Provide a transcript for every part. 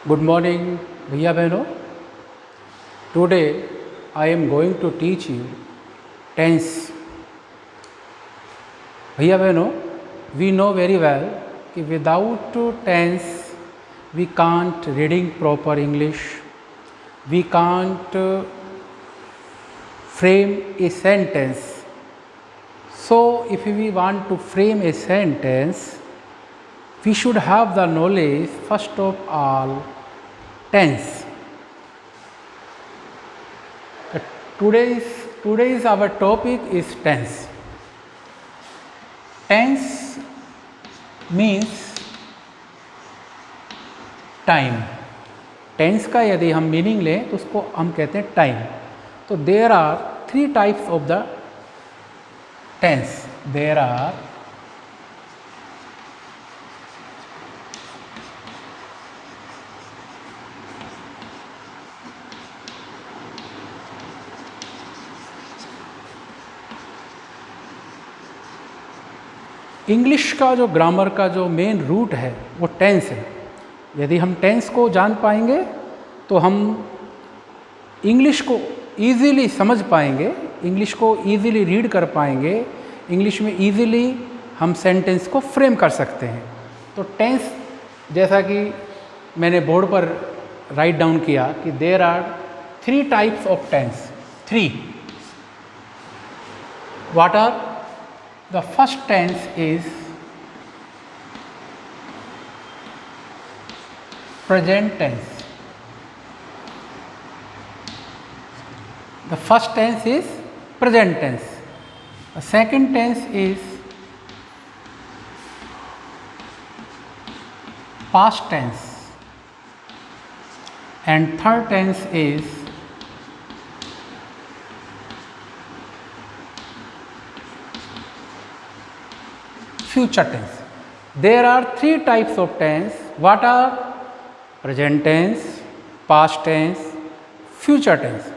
Good morning, भैया बहनों. Today I am going to teach you tense. भैया बहनों, we know very well कि without tense we can't reading proper English, we can't frame a sentence. So if we want to frame a sentence, we should have the knowledge first of all tense. Today's our topic is tense. Tense means time. Tense का यदि हम meaning लें तो उसको हम कहते हैं time. तो there are 3 types of the tense. There are English का जो ग्रामर का जो मेन रूट है वो टेंस है. यदि हम टेंस को जान पाएंगे तो हम इंग्लिश को ईज़िली समझ पाएंगे, इंग्लिश को ईज़िली रीड कर पाएंगे, इंग्लिश में ईज़िली हम सेंटेंस को फ्रेम कर सकते हैं. तो टेंस जैसा कि मैंने बोर्ड पर राइट डाउन किया कि there are 3 types of tense. 3. What are? The first tense is present tense. The first tense is present tense. The second tense is past tense. And third tense is future tense. There are 3 types of tense. What are? Present tense, past tense, future tense.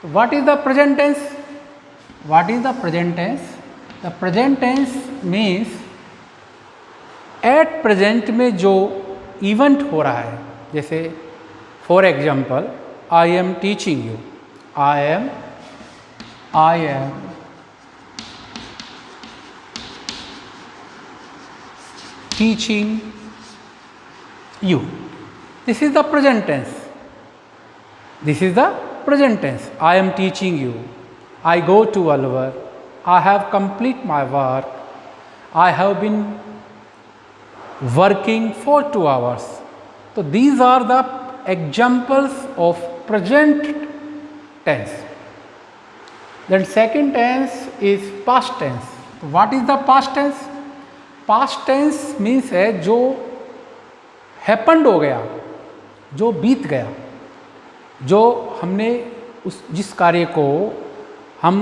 What is the present tense? What is the present tense? The present tense means at present में जो event हो रहा है. जैसे for example I am teaching you. I am teaching you. This is the present tense. This is the present tense. I am teaching you. I go to Alwar. I have complete my work. I have been working for 2 hours. So these are the examples of present tense. Then second tense is past tense. What is the past tense? Past tense means है जो happened हो गया, जो बीत गया, जो हमने जिस कार्य को हम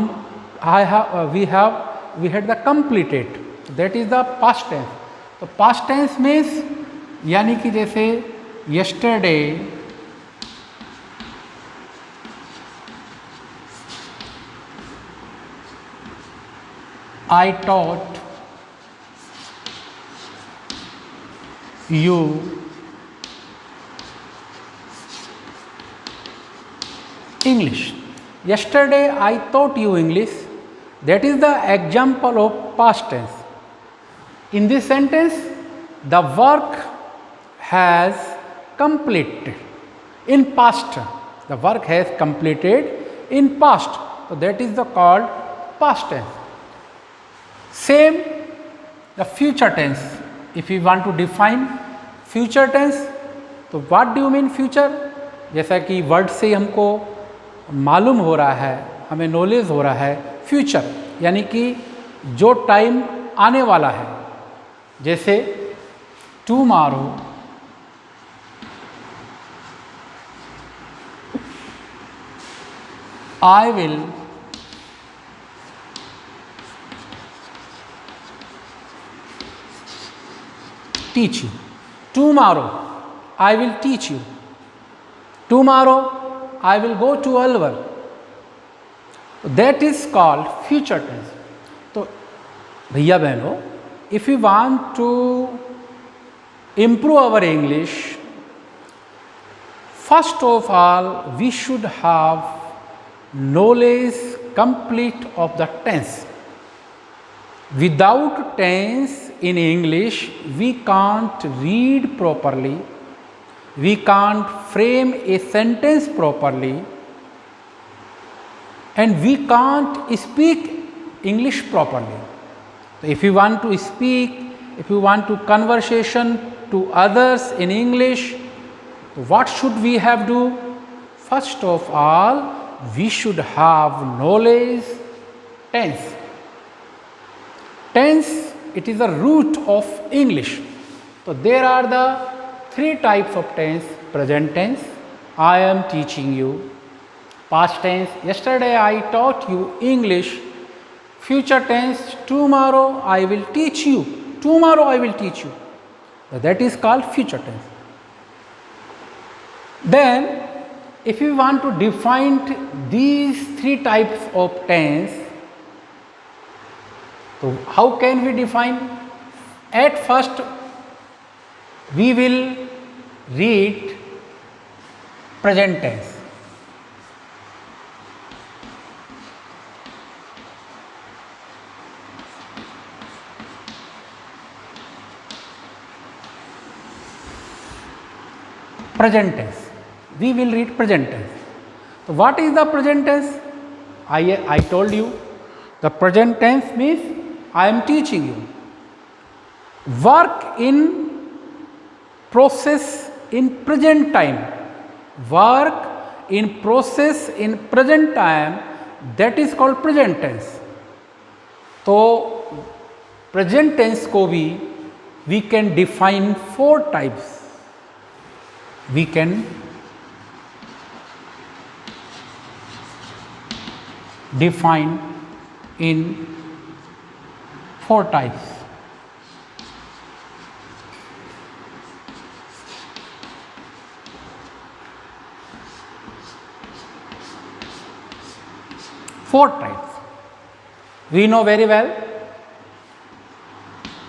we had the completed, that is the past tense. तो पास्ट टेंस मीन्स यानी कि जैसे yesterday I taught you English. Yesterday I taught you English. That is the example of past tense. In this sentence, the work has completed in past. The work has completed in past. So that is the called past tense. Same the future tense. If we want to define future tense, तो what do you mean future? जैसा कि word से हमको मालूम हो रहा है, हमें नॉलेज हो रहा है फ्यूचर यानी कि जो टाइम आने वाला है. जैसे tomorrow I will teach you. Tomorrow I will teach you. Tomorrow I will go to Alwar. That is called future tense. तो भैया बहनों if we want to improve our English, first of all, we should have knowledge complete of the tense. Without tense in English, we can't read properly, we can't frame a sentence properly, and we can't speak English properly. So if you want to speak, if you want to conversation to others in English, what should we have do? First of all, we should have knowledge tense. Tense, it is the root of English. So there are the three types of tense: present tense, I am teaching you; past tense, yesterday I taught you English; future tense, tomorrow I will teach you. Tomorrow I will teach you. So that is called future tense. Then, if you want to define these three types of tense, so how can we define? At first, we will read present tense. Present tense. We will read present tense. So what is the present tense? I told you, the present tense means I am teaching you. Work in process in present time. Work in process in present time, that is called present tense. तो present tense को भी we can define four types. We can define in four types. Four types. We know very well.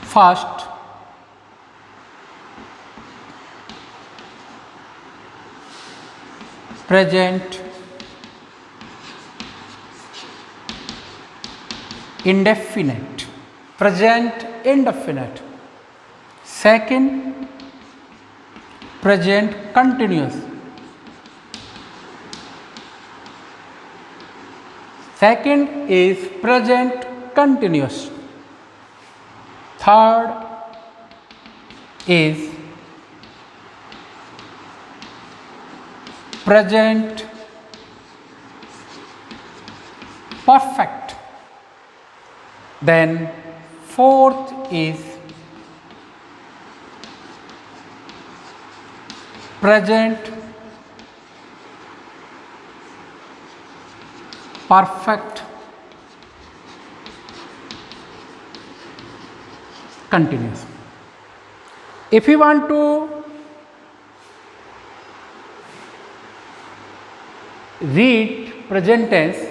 First, present indefinite. Present indefinite. Second, present continuous. Second is present continuous. Third is present perfect. Then fourth is present perfect continuous. If you want to read present tense,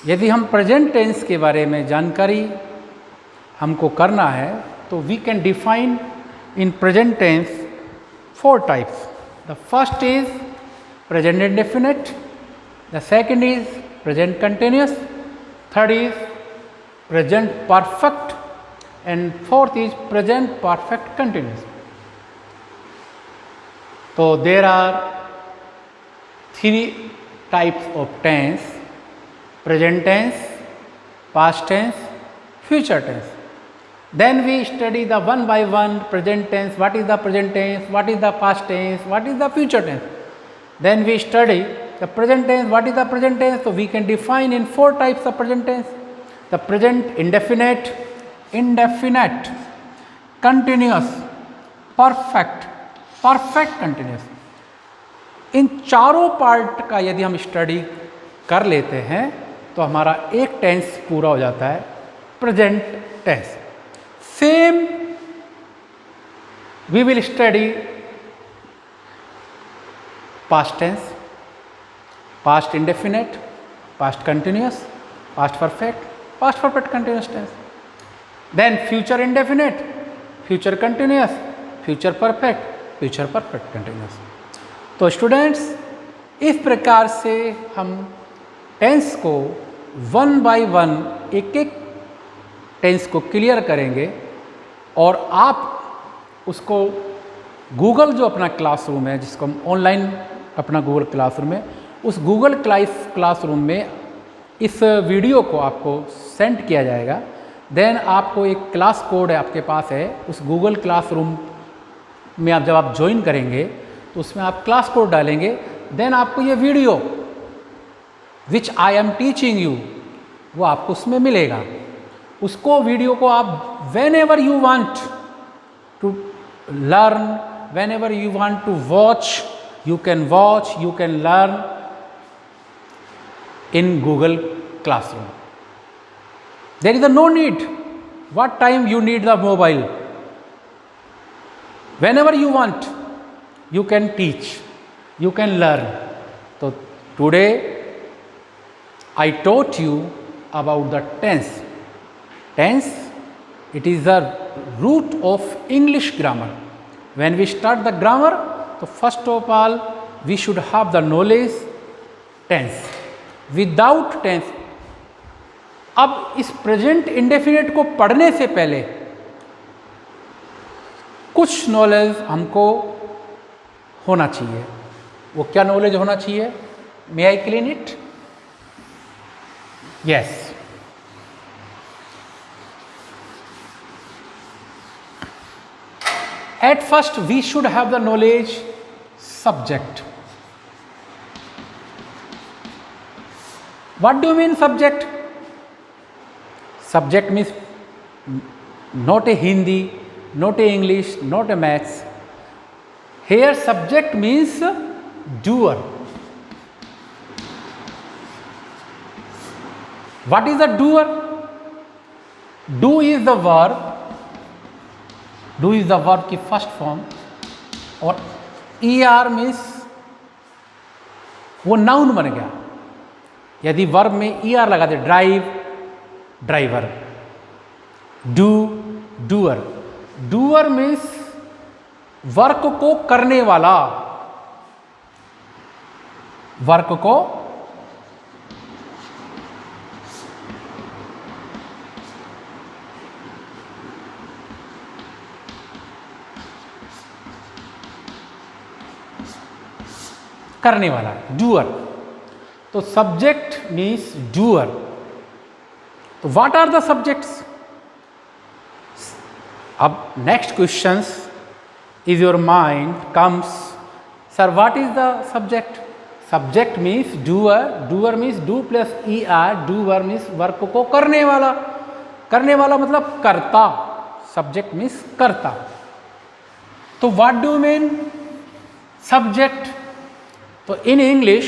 यदि हम present tense के बारे में जानकारी हमको करना है तो we can define in present tense four types. The first is present indefinite, the second is present continuous, third is present perfect and fourth is present perfect continuous. तो there are three types of tense: present tense, past tense, future tense. Then we study the one by one present tense. What is the present tense? What is the past tense? What is the future tense? Then we study the present tense. What is the present tense? So we can define in four types of present tense: the present indefinite, indefinite, continuous, perfect, perfect continuous. इन चारों part का यदि हम study कर लेते हैं तो हमारा एक टेंस पूरा हो जाता है, present tense. Same we will study past tense, past indefinite, past continuous, past perfect continuous tense. Then future indefinite, future continuous, future perfect, future perfect continuous. तो स्टूडेंट्स, इस प्रकार से हम टेंस को वन बाय वन एक एक tense को clear करेंगे और आप उसको गूगल जो अपना क्लासरूम है, जिसको हम ऑनलाइन अपना गूगल क्लासरूम है, उस गूगल क्लासरूम में इस वीडियो को आपको सेंड किया जाएगा। देन आपको एक क्लास कोड है आपके पास है, उस गूगल क्लासरूम में आप जब आप ज्वाइन करेंगे तो उसमें आप क्लास कोड डालेंगे। देन आपको ये video which I am teaching you वो आपको उसमें मिलेगा। उसको वीडियो को आप whenever you want to learn, whenever you want to watch, you can watch, you can learn in Google Classroom. There is no need what time you need the mobile. Whenever you want, you can teach, you can learn. So today I taught you about the tense. Tense, it is the root of English grammar. When we start the grammar, तो first of all we should have the knowledge tense. Without tense, अब इस present indefinite को पढ़ने से पहले कुछ knowledge हमको होना चाहिए। वो क्या नॉलेज होना चाहिए? May I clean it? Yes. At first we should have the knowledge subject. What do you mean subject? Subject means not a Hindi, not a English, not a maths. Here subject means doer. What is the doer? Do is the verb. Do is the verb की first form और ER means वो noun बन गया। यदि verb में ER लगा दे, drive, driver, do, doer. Doer means work को करने वाला, वर्क को करने वाला, डूअर। तो सब्जेक्ट मीन्स डूअर। तो व्हाट आर द सब्जेक्ट्स? अब next questions is your mind comes, sir what is the subject? Subject means doer, doer means do plus ER, doer means work को करने वाला, करने वाला मतलब कर्ता, सब्जेक्ट मीन्स कर्ता। तो व्हाट डू मीन सब्जेक्ट? तो in English,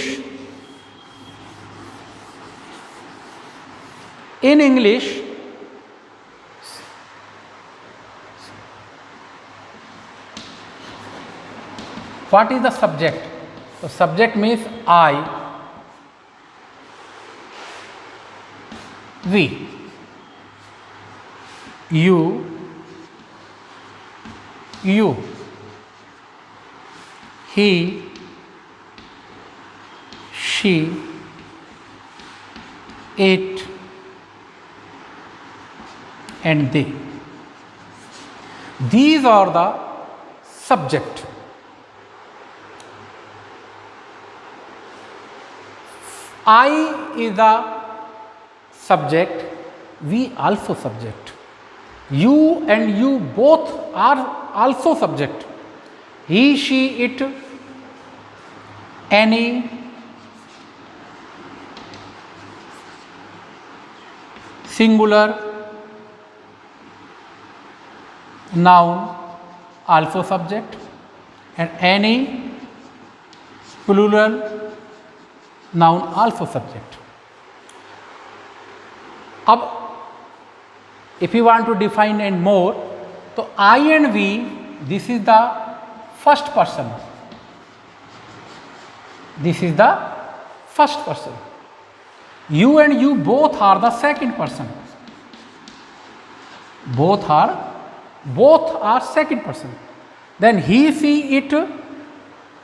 what is the subject? So subject means I, we, you, he, she, it, and they. These are the subject. I is the subject, we also subject. You and you both are also subject. He, she, it, any, singular, noun also subject, and any, plural, noun also subject. अब if you want to define and more, तो I and we, this is the first person, this is the first person. You and you both are the second person. both are second person. Then he, she, it,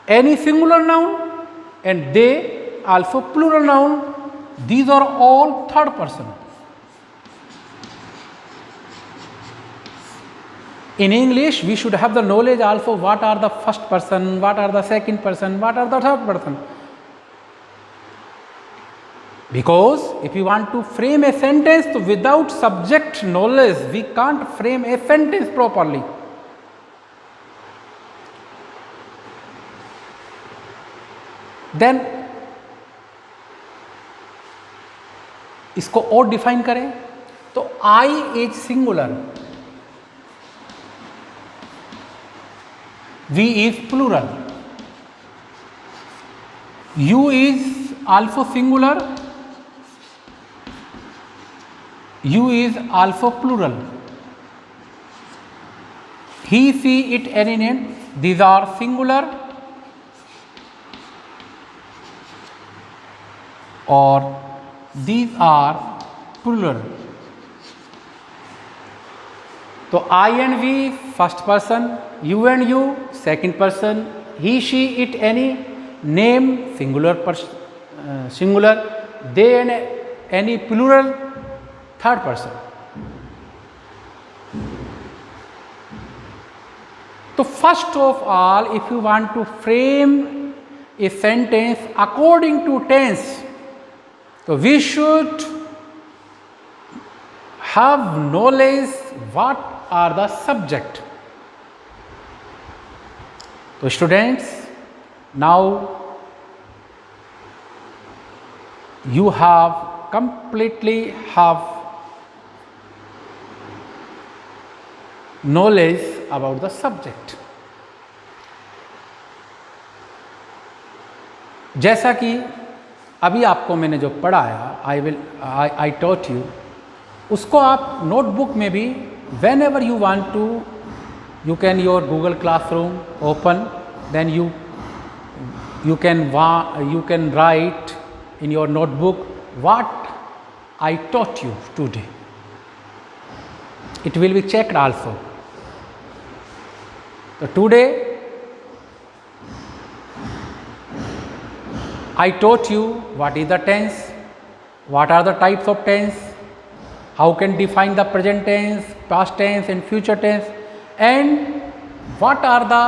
any singular noun, and they also plural noun. These are all third person. In English, we should have the knowledge also what are the first person, what are the second person, what are the third person. Because if you want to frame a sentence without subject knowledge, we can't frame a sentence properly. Then इसको और define करें तो I is singular, we is plural, you is also singular, you is also plural, he, she, it, any name, these are singular or these are plural. So I and we first person, you and you second person, he, she, it, any name singular singular, they and any plural third person. So first of all, if you want to frame a sentence according to tense, so we should have knowledge what are the subject. So students, now you have completely have knowledge about the subject. जैसा कि अभी आपको मैंने जो पढ़ाया, I taught you, उसको आप notebook में भी whenever you want to, you can your Google Classroom open, then you can write in your notebook what I taught you today. It will be checked also. So today I taught you what is the tense, what are the types of tense, how can define the present tense, past tense and future tense, and what are the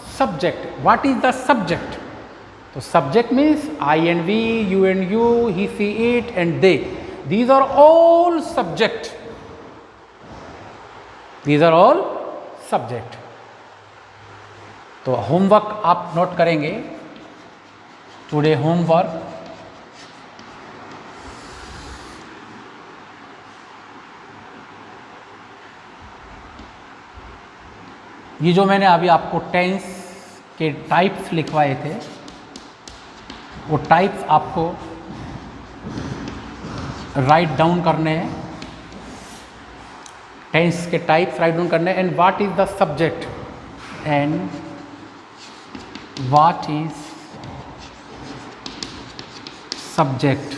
subject, what is the subject. So subject means I and we, you and you, he, she, it and they. These are all subject. These are all subject. तो homework आप note करेंगे, today homework, ये जो मैंने अभी आपको tense के types लिखवाए थे, वो टाइप्स आपको राइट डाउन करने हैं, टेंस के टाइप्स राइट डाउन करने हैं, and what is the subject, and what is subject.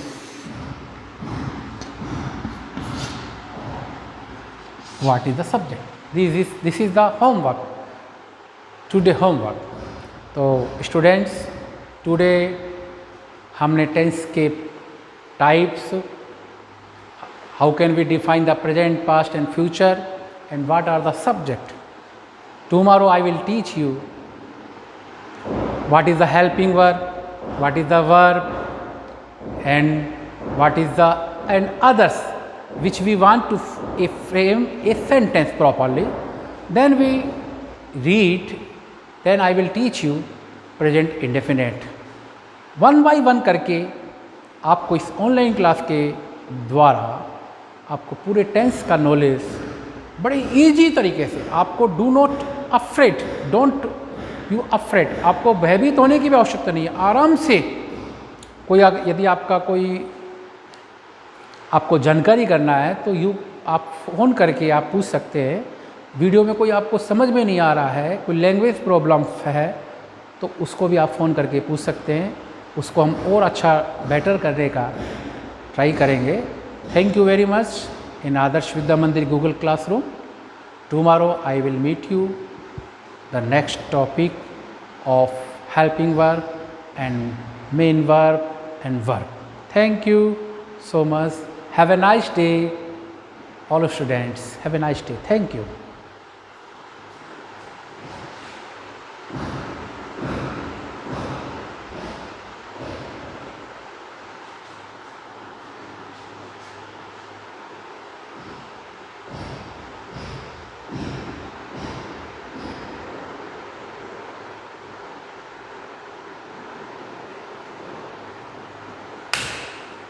What is the subject? This is the homework, today homework. तो स्टूडेंट्स, टुडे हमने टेंस के types, how can we define the present, past and future, and what are the subject. Tomorrow I will teach you what is the helping verb, what is the verb, and what is the and others which we want to frame a sentence properly. Then we read, then I will teach you present indefinite. One by one करके आपको इस online class के द्वारा आपको पूरे tense का knowledge बड़े easy तरीके से, आपको do not afraid, don't you afraid, आपको भयभीत होने की भी आवश्यकता नहीं है. आराम से कोई यदि आपको जानकारी करना है तो आप फ़ोन करके आप पूछ सकते हैं. वीडियो में कोई आपको समझ में नहीं आ रहा है, कोई लैंग्वेज प्रॉब्लम है, तो उसको भी आप फ़ोन करके पूछ सकते हैं. उसको हम और अच्छा बेटर करने का ट्राई करेंगे. Thank you very much. in Adarsh Vidya Mandir Google Classroom. Tomorrow I will meet you the next topic of helping verb and main verb and verb. Thank you so much. Have a nice day, all students. Have a nice day. Thank you.